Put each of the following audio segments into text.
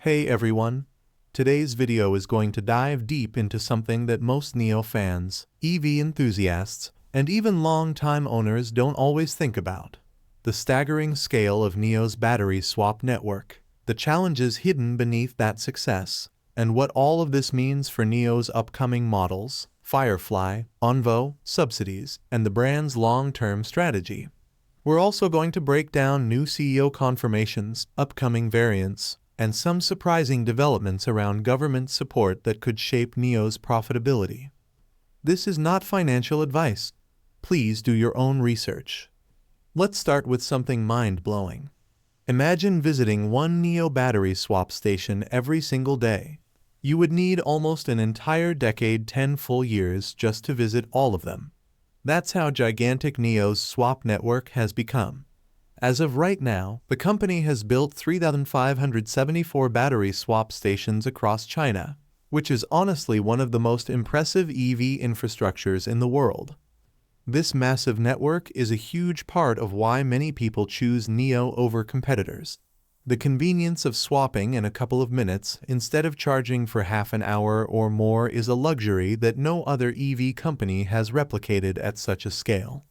Hey everyone! Today's video is going to dive deep into something that most NIO fans, EV enthusiasts, and even long-time owners don't always think about. The staggering scale of NIO's battery swap network, the challenges hidden beneath that success, and what all of this means for NIO's upcoming models, Firefly, ONVO, subsidies, and the brand's long-term strategy. We're also going to break down new CEO confirmations, upcoming variants, and some surprising developments around government support that could shape NIO's profitability. This is not financial advice. Please do your own research. Let's start with something mind-blowing. Imagine visiting one NIO battery swap station every single day. You would need almost an entire decade, 10 full years, just to visit all of them. That's how gigantic NIO's swap network has become. As of right now, the company has built 3,574 battery swap stations across China, which is honestly one of the most impressive EV infrastructures in the world. This massive network is a huge part of why many people choose NIO over competitors. The convenience of swapping in a couple of minutes instead of charging for half an hour or more is a luxury that no other EV company has replicated at such a scale.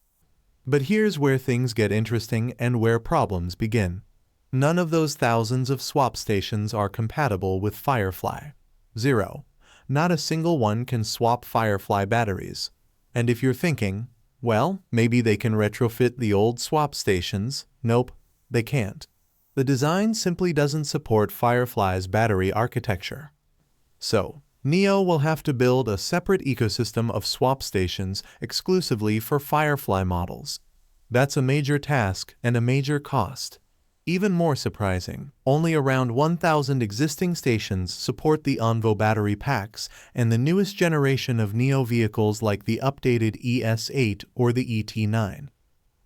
But here's where things get interesting and where problems begin. None of those thousands of swap stations are compatible with Firefly. Zero. Not a single one can swap Firefly batteries. And if you're thinking, well, maybe they can retrofit the old swap stations, nope, they can't. The design simply doesn't support Firefly's battery architecture. So, NIO will have to build a separate ecosystem of swap stations exclusively for Firefly models. That's a major task and a major cost. Even more surprising, only around 1,000 existing stations support the ONVO battery packs and the newest generation of NIO vehicles like the updated ES8 or the ET9.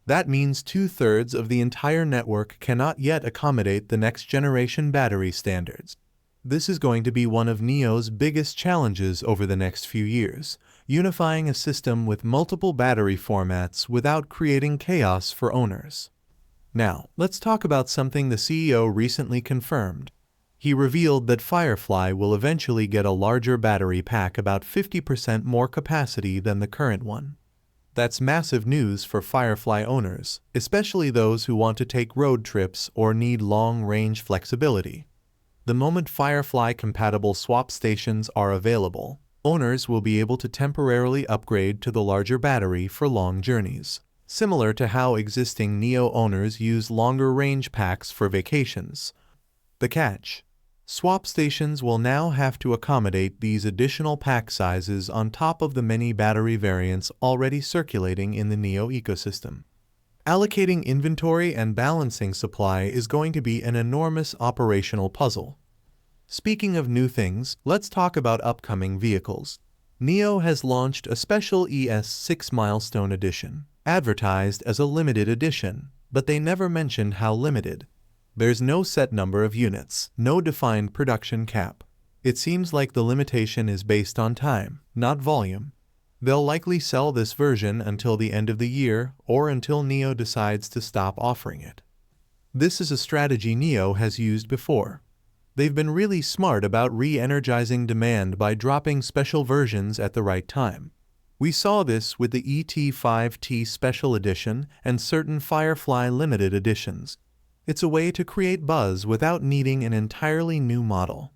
That means 2/3 of the entire network cannot yet accommodate the next generation battery standards. This is going to be one of NIO's biggest challenges over the next few years, unifying a system with multiple battery formats without creating chaos for owners. Now, let's talk about something the CEO recently confirmed. He revealed that Firefly will eventually get a larger battery pack, about 50% more capacity than the current one. That's massive news for Firefly owners, especially those who want to take road trips or need long-range flexibility. The moment Firefly-compatible swap stations are available, owners will be able to temporarily upgrade to the larger battery for long journeys, similar to how existing NIO owners use longer range packs for vacations. The catch: swap stations will now have to accommodate these additional pack sizes on top of the many battery variants already circulating in the NIO ecosystem. Allocating inventory and balancing supply is going to be an enormous operational puzzle. Speaking of new things, let's talk about upcoming vehicles. NIO has launched a special ES6 Milestone Edition, advertised as a limited edition, but they never mentioned how limited. There's no set number of units, no defined production cap. It seems like the limitation is based on time, not volume. They'll likely sell this version until the end of the year or until NIO decides to stop offering it. This is a strategy NIO has used before. They've been really smart about re-energizing demand by dropping special versions at the right time. We saw this with the ET5T Special Edition and certain Firefly limited editions. It's a way to create buzz without needing an entirely new model.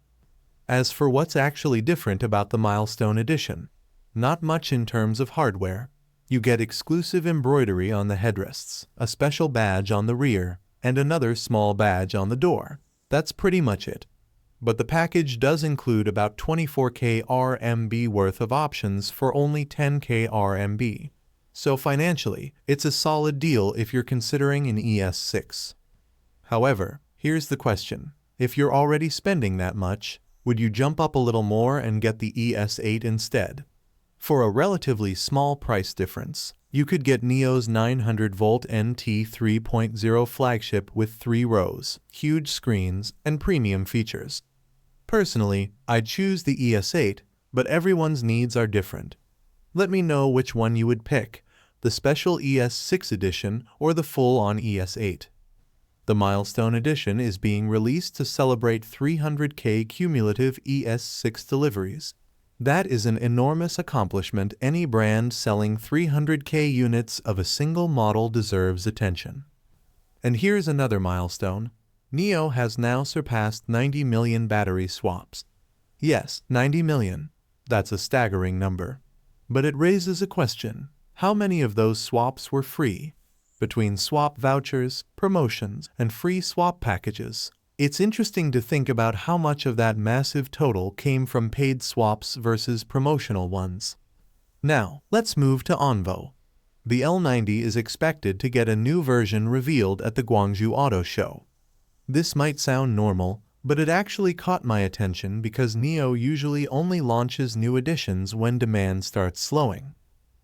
As for what's actually different about the Milestone Edition, not much in terms of hardware. You get exclusive embroidery on the headrests, a special badge on the rear, and another small badge on the door. That's pretty much it. But the package does include about 24K RMB worth of options for only 10K RMB. So financially, it's a solid deal if you're considering an ES6. However, here's the question. If you're already spending that much, would you jump up a little more and get the ES8 instead? For a relatively small price difference, you could get NIO's 900-volt NT 3.0 flagship with 3 rows, huge screens, and premium features. Personally, I'd choose the ES8, but everyone's needs are different. Let me know which one you would pick, the special ES6 edition or the full-on ES8. The Milestone Edition is being released to celebrate 300K cumulative ES6 deliveries. That is an enormous accomplishment. Any brand selling 300K units of a single model deserves attention. And here's another milestone. NIO has now surpassed 90 million battery swaps. Yes, 90 million. That's a staggering number. But it raises a question. How many of those swaps were free? Between swap vouchers, promotions, and free swap packages, it's interesting to think about how much of that massive total came from paid swaps versus promotional ones. Now, let's move to ONVO. The L90 is expected to get a new version revealed at the Guangzhou Auto Show. This might sound normal, but it actually caught my attention because NIO usually only launches new editions when demand starts slowing.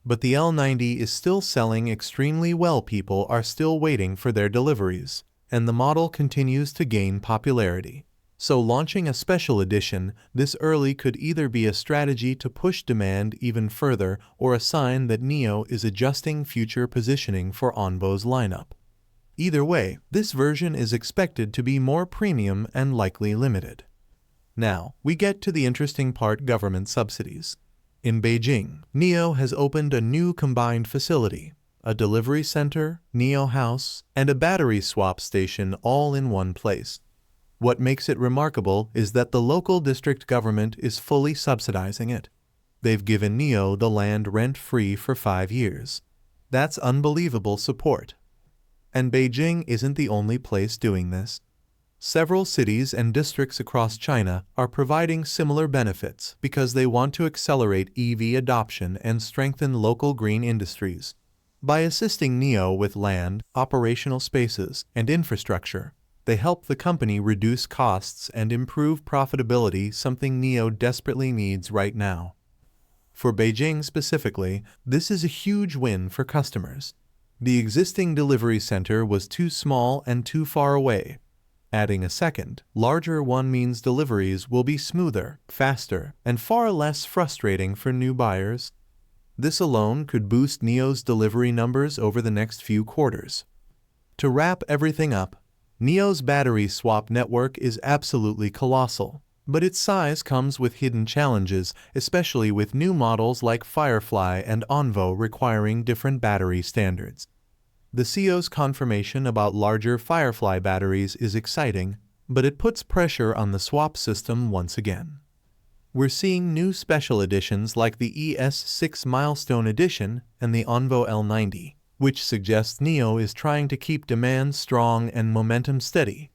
But the L90 is still selling extremely well. People are still waiting for their deliveries, and the model continues to gain popularity. So launching a special edition this early could either be a strategy to push demand even further or a sign that NIO is adjusting future positioning for ONVO's lineup. Either way, this version is expected to be more premium and likely limited. Now, we get to the interesting part: government subsidies. In Beijing, NIO has opened a new combined facility, a delivery center, NIO House, and a battery swap station all in one place. What makes it remarkable is that the local district government is fully subsidizing it. They've given NIO the land rent-free for 5 years. That's unbelievable support. And Beijing isn't the only place doing this. Several cities and districts across China are providing similar benefits because they want to accelerate EV adoption and strengthen local green industries. By assisting NIO with land, operational spaces, and infrastructure, they help the company reduce costs and improve profitability, something NIO desperately needs right now. For Beijing specifically, this is a huge win for customers. The existing delivery center was too small and too far away. Adding a second, larger one means deliveries will be smoother, faster, and far less frustrating for new buyers. This alone could boost NIO's delivery numbers over the next few quarters. To wrap everything up, NIO's battery swap network is absolutely colossal, but its size comes with hidden challenges, especially with new models like Firefly and ONVO requiring different battery standards. The CEO's confirmation about larger Firefly batteries is exciting, but it puts pressure on the swap system once again. We're seeing new special editions like the ES6 Milestone Edition and the ONVO L90, which suggests NIO is trying to keep demand strong and momentum steady.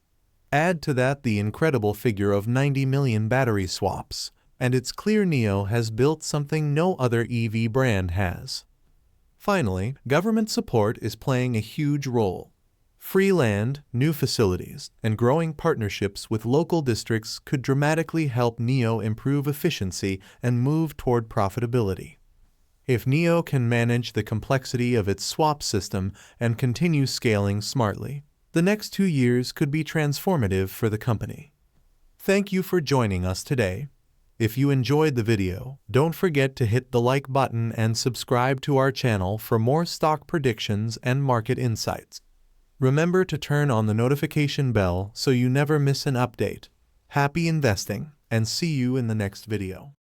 Add to that the incredible figure of 90 million battery swaps, and it's clear NIO has built something no other EV brand has. Finally, government support is playing a huge role. Free land, new facilities, and growing partnerships with local districts could dramatically help NIO improve efficiency and move toward profitability. If NIO can manage the complexity of its swap system and continue scaling smartly, the next 2 years could be transformative for the company. Thank you for joining us today. If you enjoyed the video, don't forget to hit the like button and subscribe to our channel for more stock predictions and market insights. Remember to turn on the notification bell so you never miss an update. Happy investing, and see you in the next video.